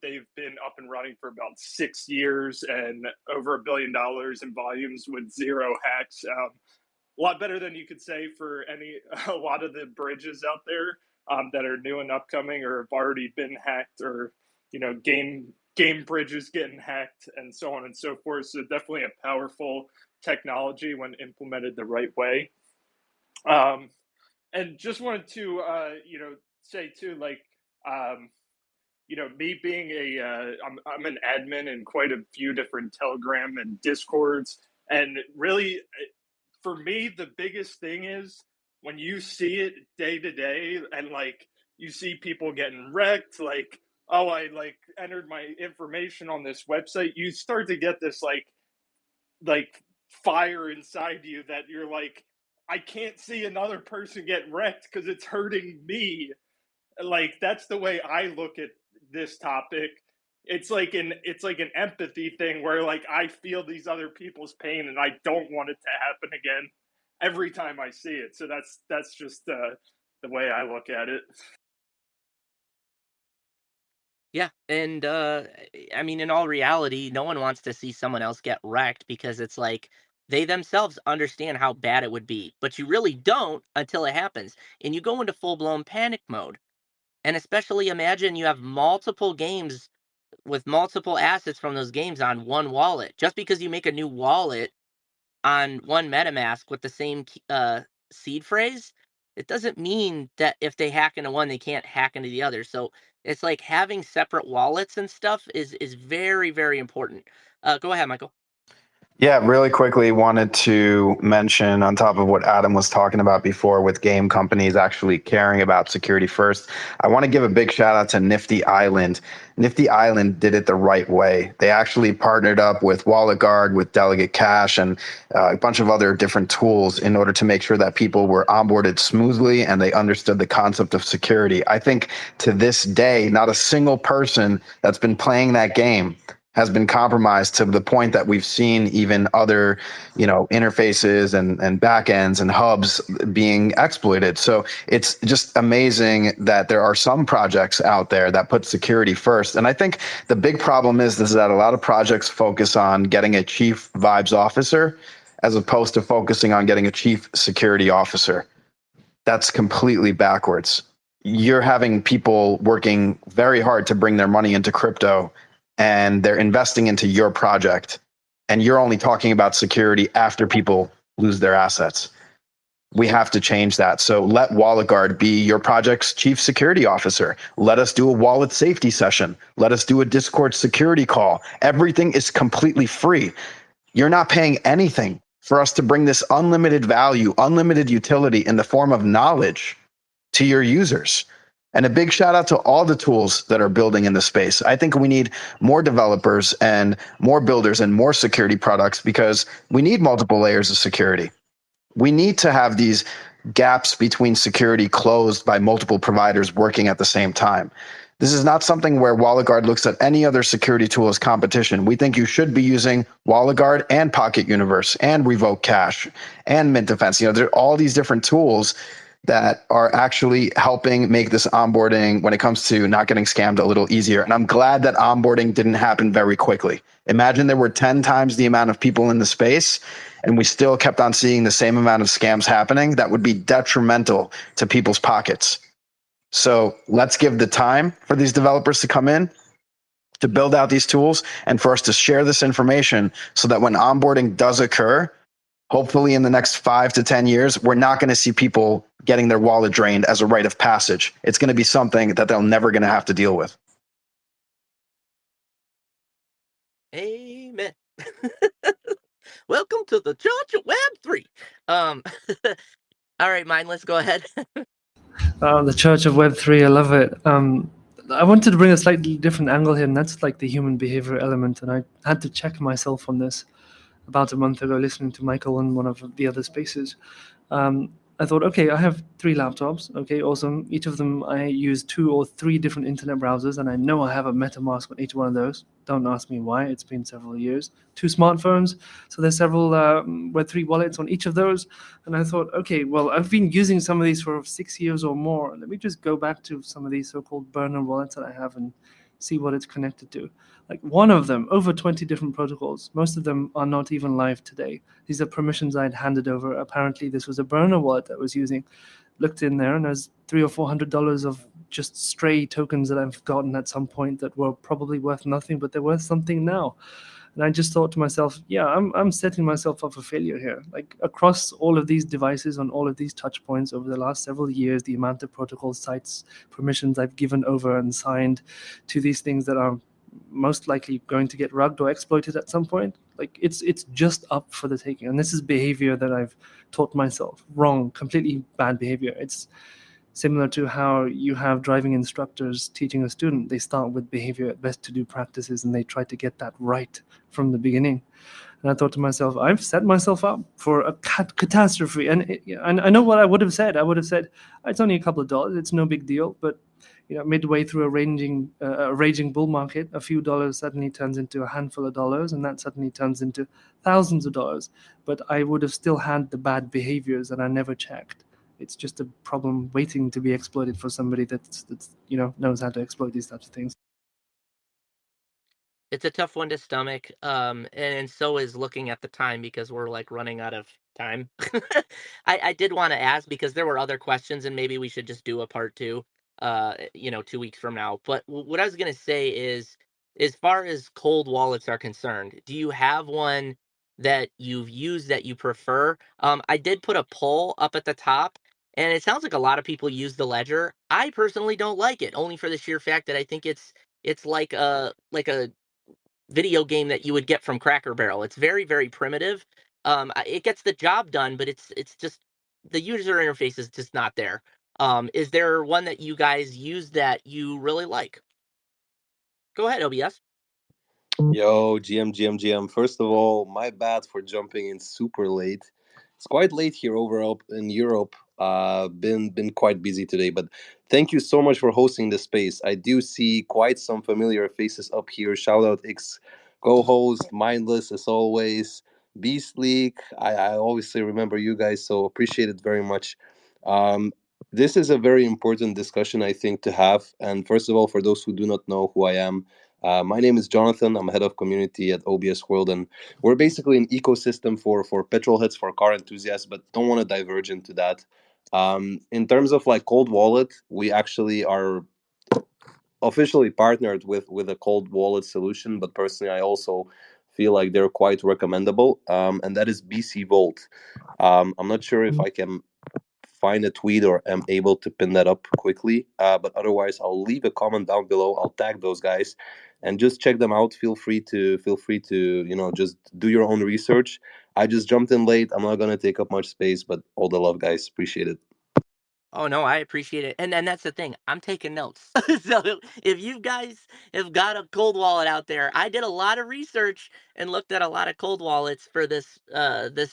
They've been up and running for about 6 years and over $1 billion in volumes with zero hacks. A lot better than you could say for a lot of the bridges out there that are new and upcoming or have already been hacked, or game bridges getting hacked and so on and so forth. So definitely a powerful technology when implemented the right way. And just wanted to say too, like me being I'm an admin in quite a few different Telegram and Discords, and really for me the biggest thing is when you see it day to day, and like you see people getting wrecked, like, oh, I like entered my information on this website, you start to get this like fire inside you that you're like, I can't see another person get wrecked because it's hurting me. Like that's the way I look at this topic. It's like an empathy thing where like I feel these other people's pain and I don't want it to happen again every time I see it. So that's just the way I look at it. Yeah, and I mean, in all reality, no one wants to see someone else get wrecked because it's like they themselves understand how bad it would be, but you really don't until it happens, and you go into full-blown panic mode. And especially imagine you have multiple games with multiple assets from those games on one wallet. Just because you make a new wallet on one MetaMask with the same seed phrase, it doesn't mean that if they hack into one, they can't hack into the other. So it's like having separate wallets and stuff is very, very important. Go ahead, Michael. Yeah, really quickly wanted to mention on top of what Adam was talking about before with game companies actually caring about security first. I want to give a big shout out to Nifty Island. Nifty Island did it the right way. They actually partnered up with Wallet Guard, with Delegate Cash, and a bunch of other different tools in order to make sure that people were onboarded smoothly and they understood the concept of security. I think to this day, not a single person that's been playing that game has been compromised to the point that we've seen even other, interfaces and backends and hubs being exploited. So it's just amazing that there are some projects out there that put security first. And I think the big problem is that a lot of projects focus on getting a chief vibes officer as opposed to focusing on getting a chief security officer. That's completely backwards. You're having people working very hard to bring their money into crypto and they're investing into your project. And you're only talking about security after people lose their assets. We have to change that. So let Wallet Guard be your project's chief security officer. Let us do a wallet safety session. Let us do a Discord security call. Everything is completely free. You're not paying anything for us to bring this unlimited value, unlimited utility in the form of knowledge to your users. And a big shout out to all the tools that are building in the space. I think we need more developers and more builders and more security products because we need multiple layers of security. We need to have these gaps between security closed by multiple providers working at the same time. This is not something where Wallet Guard looks at any other security tool as competition. We think you should be using Wallet Guard and Pocket Universe and Revoke Cash and Mint Defense. There are all these different tools that are actually helping make this onboarding when it comes to not getting scammed a little easier. And I'm glad that onboarding didn't happen very quickly. Imagine there were 10 times the amount of people in the space and we still kept on seeing the same amount of scams happening. That would be detrimental to people's pockets. So let's give the time for these developers to come in, to build out these tools, and for us to share this information so that when onboarding does occur, hopefully in the next 5 to 10 years, we're not going to see people getting their wallet drained as a rite of passage. It's going to be something that they're never going to have to deal with. Amen. Welcome to the Church of Web3. All right, Mindless, go ahead. The Church of Web3, I love it. I wanted to bring a slightly different angle here, and that's like the human behavior element. And I had to check myself on this about a month ago, listening to Michael in one of the other spaces. I thought, okay, I have 3 laptops. Okay, awesome. Each of them, I use 2 or 3 different internet browsers, and I know I have a MetaMask on each one of those. Don't ask me why. It's been several years. 2 smartphones, so there's several Web3 wallets on each of those. And I thought, okay, well, I've been using some of these for 6 years or more. Let me just go back to some of these so-called burner wallets that I have and see what it's connected to. Like one of them, over 20 different protocols. Most of them are not even live today. These are permissions I'd handed over. Apparently, this was a burner wallet that I was using. Looked in there, and there's $300 or $400 of just stray tokens that I've gotten at some point that were probably worth nothing, but they're worth something now. And I just thought to myself, yeah, I'm setting myself up for failure here. Like across all of these devices on all of these touch points over the last several years, the amount of protocol sites, permissions I've given over and signed to these things that are most likely going to get rugged or exploited at some point, like it's just up for the taking. And this is behavior that I've taught myself wrong, completely bad behavior. It's similar to how you have driving instructors teaching a student. They start with behavior at best to do practices, and they try to get that right from the beginning. And I thought to myself, I've set myself up for a catastrophe. And I know what I would have said. I would have said, it's only a couple of dollars. It's no big deal. But midway through a raging bull market, a few dollars suddenly turns into a handful of dollars, and that suddenly turns into thousands of dollars. But I would have still had the bad behaviors that I never checked. It's just a problem waiting to be exploited for somebody that's knows how to exploit these types of things. It's a tough one to stomach, and so is looking at the time because we're like running out of time. I did want to ask because there were other questions, and maybe we should just do a part 2, 2 weeks from now. But what I was gonna say is, as far as cold wallets are concerned, do you have one that you've used that you prefer? I did put a poll up at the top, and it sounds like a lot of people use the Ledger. I personally don't like it, only for the sheer fact that I think it's like a video game that you would get from Cracker Barrel. It's very, very primitive. It gets the job done, but it's just the user interface is just not there. Is there one that you guys use that you really like? Go ahead, OBS. Yo, GM. First of all, my bad for jumping in super late. It's quite late here over in Europe. Been quite busy today, but thank you so much for hosting the space. I do see quite some familiar faces up here. Shout out X co-host, Mindless as always, Beast League. I obviously remember you guys, so appreciate it very much. Um, this is a very important discussion, I think, to have. And first of all, for those who do not know who I am, my name is Jonathan. I'm head of community at OBS World, and we're basically an ecosystem for petrol heads, for car enthusiasts, but don't want to diverge into that. In terms of like cold wallet, we actually are officially partnered with a cold wallet solution, but personally, I also feel like they're quite recommendable, and that is BC Vault. I'm not sure if I can find a tweet or am able to pin that up quickly. But otherwise, I'll leave a comment down below. I'll tag those guys and just check them out. Feel free to just do your own research. I just jumped in late. I'm not gonna take up much space, but all the love, guys. Appreciate it. Oh no, I appreciate it, and that's the thing. I'm taking notes. So if you guys have got a cold wallet out there, I did a lot of research and looked at a lot of cold wallets for this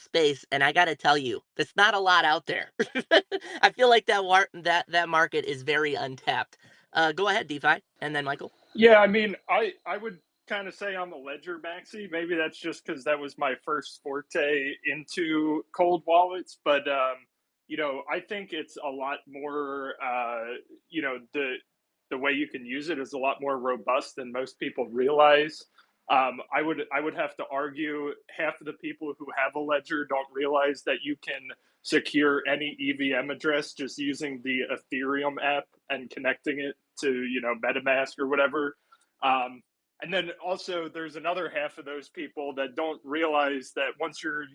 space, and I got to tell you, there's not a lot out there. I feel like that market is very untapped. Go ahead, DeFi, and then Michael. Yeah, I mean, I would kind of say I'm a Ledger maxi. Maybe that's just because that was my first forte into cold wallets, but I think it's a lot more. The way you can use it is a lot more robust than most people realize. I would have to argue half of the people who have a ledger don't realize that you can secure any EVM address just using the Ethereum app and connecting it to MetaMask or whatever. And then also there's another half of those people that don't realize that once you're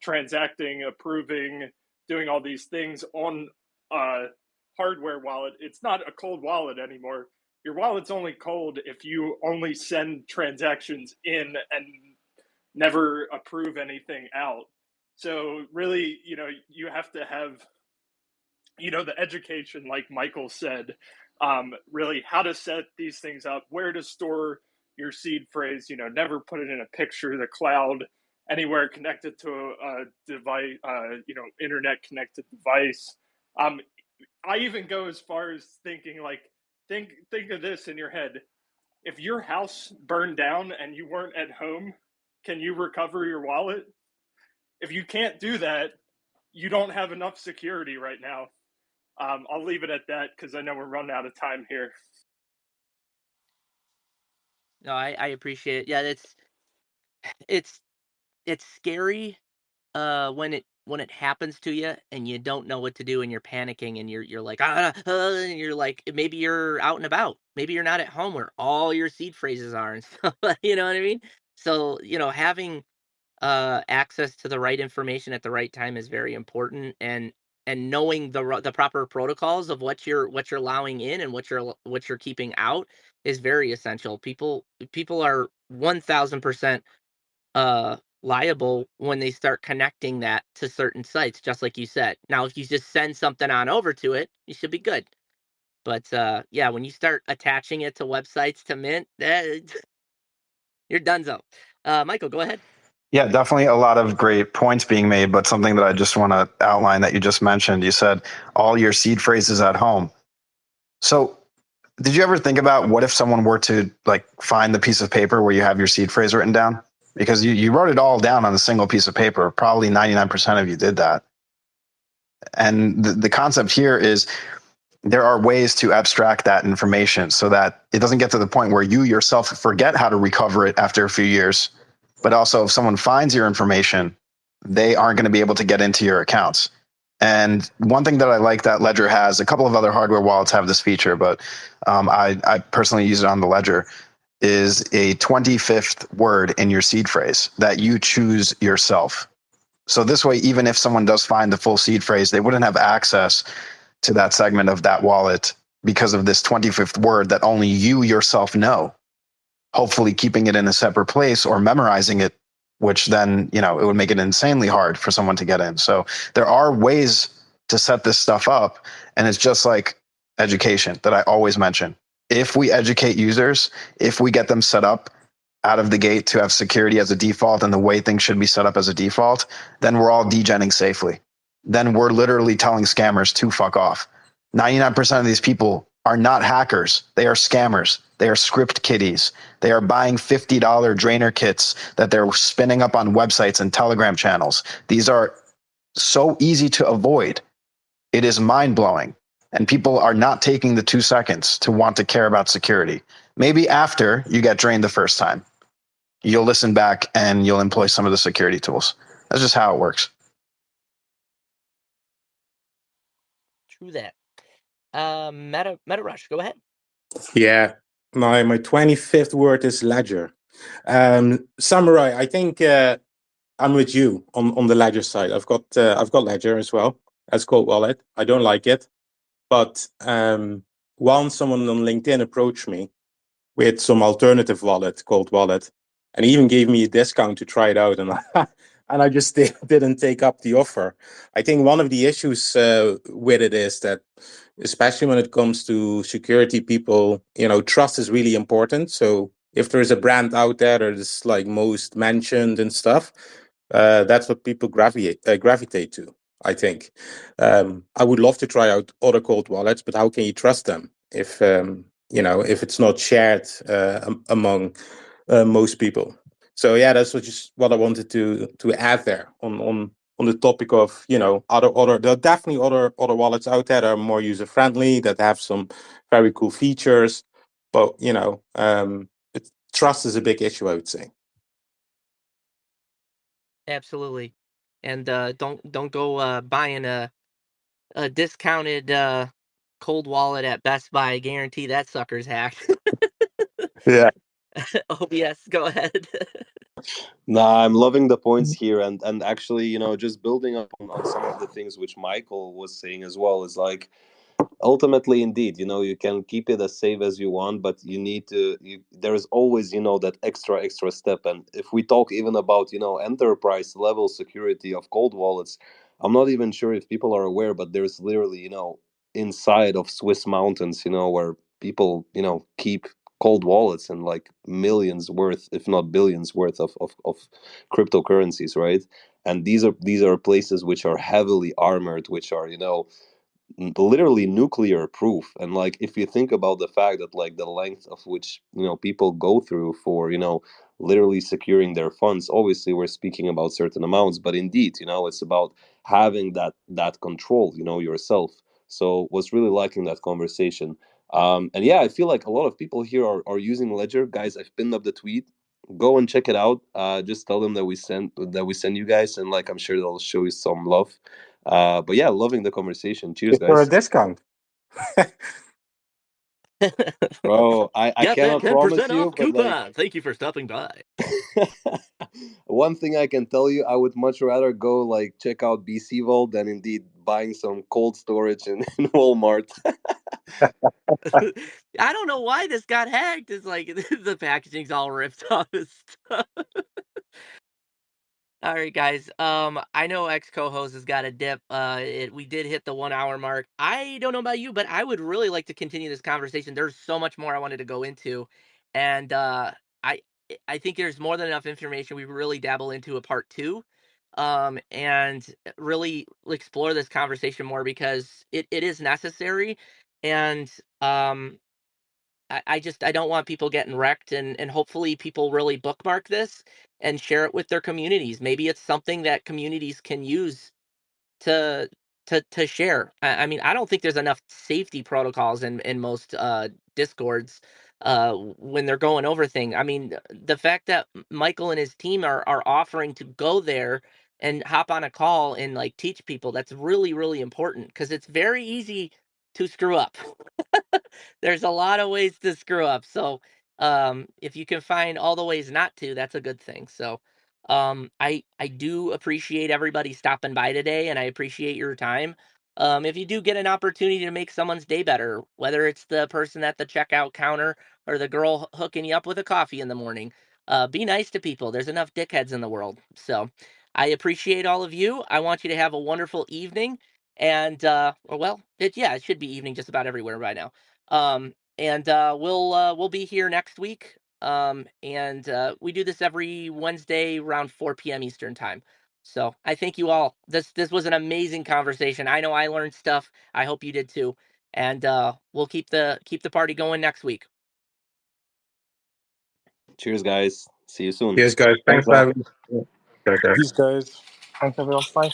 transacting, approving, doing all these things on a hardware wallet, it's not a cold wallet anymore. Your wallet's only cold if you only send transactions in and never approve anything out. So really, you have to have, the education, like Michael said, really how to set these things up, where to store your seed phrase, never put it in a picture, the cloud, anywhere connected to a device, internet connected device. I even go as far as thinking like, think of this in your head. If your house burned down and you weren't at home, can you recover your wallet? If you can't do that, you don't have enough security right now. I'll leave it at that because I know we're running out of time here. No, I appreciate it. Yeah, it's scary when it happens to you and you don't know what to do and you're panicking and you're like and you're like, maybe you're out and about, maybe you're not at home where all your seed phrases are and stuff. You know what I mean? So having access to the right information at the right time is very important, and knowing the proper protocols of what you're allowing in and what you're keeping out is very essential. People are 1000% liable when they start connecting that to certain sites, just like you said. Now, if you just send something on over to it, you should be good. But yeah, when you start attaching it to websites to mint, you're donezo. Michael, go ahead. Yeah, definitely a lot of great points being made, but something that I just want to outline that you just mentioned, you said all your seed phrases at home. So did you ever think about what if someone were to like find the piece of paper where you have your seed phrase written down? Because you wrote it all down on a single piece of paper. Probably 99% of you did that. And the concept here is there are ways to abstract that information so that it doesn't get to the point where you yourself forget how to recover it after a few years. But also, if someone finds your information, they aren't going to be able to get into your accounts. And one thing that I like that Ledger has, a couple of other hardware wallets have this feature, but I personally use it on the Ledger, is a 25th word in your seed phrase that you choose yourself. So this way, even if someone does find the full seed phrase, they wouldn't have access to that segment of that wallet because of this 25th word that only you yourself know. hopefully keeping it in a separate place or memorizing it, which then, it would make it insanely hard for someone to get in. So there are ways to set this stuff up. And it's just like education that I always mention. If we educate users, if we get them set up out of the gate to have security as a default and the way things should be set up as a default, then we're all degenning safely. Then we're literally telling scammers to fuck off. 99% of these people are not hackers. They are scammers. They are script kiddies. They are buying $50 drainer kits that they're spinning up on websites and Telegram channels. These are so easy to avoid. It is mind blowing. And people are not taking the 2 seconds to want to care about security. Maybe after you get drained the first time, you'll listen back and you'll employ some of the security tools. That's just how it works. True that. Meta Rush, go ahead. Yeah, my 25th word is ledger. Samurai, I think I'm with you on the ledger side. I've got ledger as well as cold wallet. I don't like it, but once someone on LinkedIn approached me with some alternative wallet, cold wallet, and he even gave me a discount to try it out, and and I just didn't take up the offer. I think one of the issues with it is that, especially when it comes to security, people, trust is really important. So if there is a brand out there that is like most mentioned and stuff, that's what people gravitate to, I think. I would love to try out other cold wallets, but how can you trust them if if it's not shared among most people? So yeah, that's what I wanted to add there on the topic of other there are definitely other wallets out there that are more user friendly, that have some very cool features, but trust is a big issue, I would say. Absolutely. And don't go buying a discounted cold wallet at Best Buy. I guarantee that sucker's hacked. Yeah. OBS, go ahead. Nah, I'm loving the points here, and actually, just building up on some of the things which Michael was saying as well is like, ultimately, indeed, you can keep it as safe as you want, but you need to there is always that extra step. And if we talk even about enterprise level security of cold wallets, I'm not even sure if people are aware, but there's literally inside of Swiss mountains, where people keep cold wallets and like millions worth, if not billions worth of cryptocurrencies, right? And these are places which are heavily armored, which are literally nuclear proof. And like, if you think about the fact that like the length of which people go through for literally securing their funds, obviously we're speaking about certain amounts, but indeed it's about having that control yourself. So was really liking that conversation. And yeah, I feel like a lot of people here are using Ledger. Guys, I've pinned up the tweet, go and check it out. Just tell them that we send you guys, and like, I'm sure they'll show you some love. But yeah, loving the conversation. Cheers, Is there a guys. discount? Bro, I Got that cannot 10% promise you, off but like, coupon. Thank you for stopping by. one thing I can tell you, I would much rather go like check out BC Vault than indeed buying some cold storage in Walmart. I don't know why this got hacked. It's like the packaging's all ripped off and stuff. All right, guys. I know ex co-host has got a dip. We did hit the 1 hour mark. I don't know about you, but I would really like to continue this conversation. There's so much more I wanted to go into, and I I think there's more than enough information. We really dabble into a part two, and really explore this conversation more because it is necessary, and I don't want people getting wrecked, and hopefully people really bookmark this and share it with their communities. Maybe it's something that communities can use to to share. I mean, I don't think there's enough safety protocols in most discords when they're going over things. I mean, the fact that Michael and his team are offering to go there and hop on a call and like teach people, that's really really important because it's very easy to screw up. There's a lot of ways to screw up. So, if you can find all the ways not to, that's a good thing. So, I do appreciate everybody stopping by today, and I appreciate your time. if you do get an opportunity to make someone's day better, whether it's the person at the checkout counter or the girl hooking you up with a coffee in the morning, be nice to people. There's enough dickheads in the world. So I appreciate all of you. I want you to have a wonderful evening. And it should be evening just about everywhere by now. We'll be here next week. We do this every Wednesday around 4 p.m. Eastern time. So I thank you all. This was an amazing conversation. I know I learned stuff. I hope you did too. And we'll keep the party going next week. Cheers, guys. See you soon. Yes, guys. Thanks Thanks, for all. having me. Okay. Peace, guys. Thanks, everyone. Bye.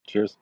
Cheers.